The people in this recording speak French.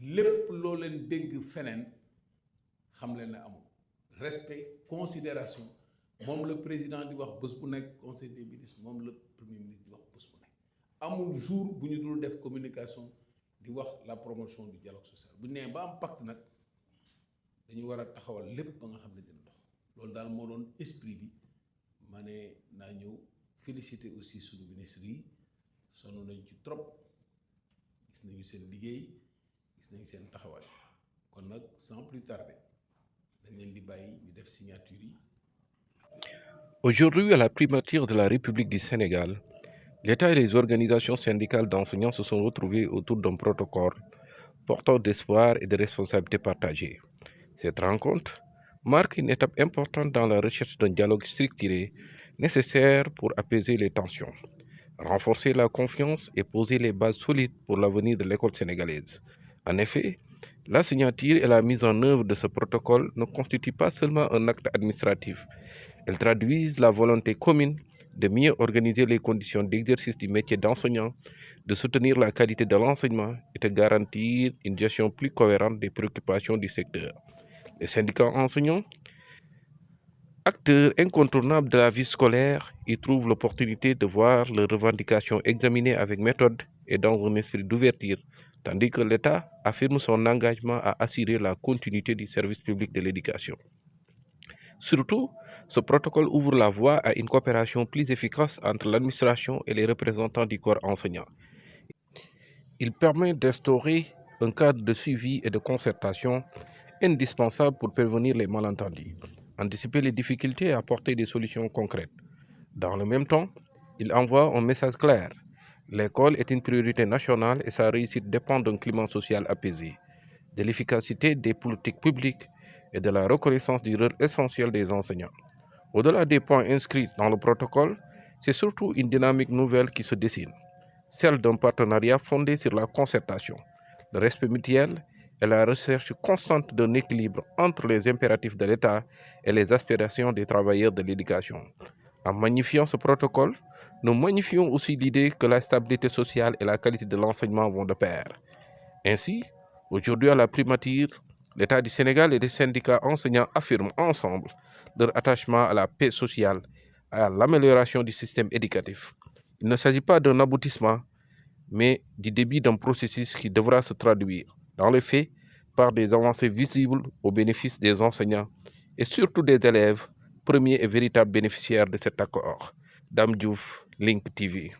lépp loo leen dégg feneen xam leen ne amul respect considération moom le président di wax bés bu nekk conseil des ministres moom le premier ministre di wax bés bu nekk amul jour bu ñu dul def communication di wax la promotion du dialogue social bu ñu nee ba am pacte nag dañu war a taxawal lépp ba nga xam ne dina dox loolu daal moo doon esprit bi ma ne naa ñëw féliciter aussi suñu ministre yi sonn nañ ci trop gis nañu seen liggéey gis nañu seen taxawaay kon nag sans plus tarder dañ leen di bàyyi ñu def signature yi. Aujourd'hui, à la primature de la République du Sénégal, l'État et les organisations syndicales d'enseignants se sont retrouvés autour d'un protocole porteur d'espoir et de responsabilités partagées. Cette rencontre marque une étape importante dans la recherche d'un dialogue structuré nécessaire pour apaiser les tensions, renforcer la confiance et poser les bases solides pour l'avenir de l'école sénégalaise. En effet, la signature et la mise en œuvre de ce protocole ne constituent pas seulement un acte administratif. Elles traduisent la volonté commune de mieux organiser les conditions d'exercice du métier d'enseignant, de soutenir la qualité de l'enseignement et de garantir une gestion plus cohérente des préoccupations du secteur. Les syndicats enseignants, acteurs incontournables de la vie scolaire, y trouvent l'opportunité de voir leurs revendications examinées avec méthode et dans un esprit d'ouverture, tandis que l'État affirme son engagement à assurer la continuité du service public de l'éducation. Surtout, ce protocole ouvre la voie à une coopération plus efficace entre l'administration et les représentants du corps enseignant. Il permet d'instaurer un cadre de suivi et de concertation indispensable pour prévenir les malentendus, anticiper les difficultés et apporter des solutions concrètes. Dans le même temps, il envoie un message clair. L'école est une priorité nationale et sa réussite dépend d'un climat social apaisé, de l'efficacité des politiques publiques et de la reconnaissance du rôle essentiel des enseignants. Au-delà des points inscrits dans le protocole, c'est surtout une dynamique nouvelle qui se dessine, celle d'un partenariat fondé sur la concertation, le respect mutuel et la recherche constante d'un équilibre entre les impératifs de l'État et les aspirations des travailleurs de l'éducation. En magnifiant ce protocole, nous magnifions aussi l'idée que la stabilité sociale et la qualité de l'enseignement vont de pair. Ainsi, aujourd'hui à la primature, l'État du Sénégal et les syndicats enseignants affirment ensemble leur attachement à la paix sociale et à l'amélioration du système éducatif. Il ne s'agit pas d'un aboutissement, mais du début d'un processus qui devra se traduire dans les faits par des avancées visibles au bénéfice des enseignants et surtout des élèves, premiers et véritables bénéficiaires de cet accord. Dame Diouf, Link TV.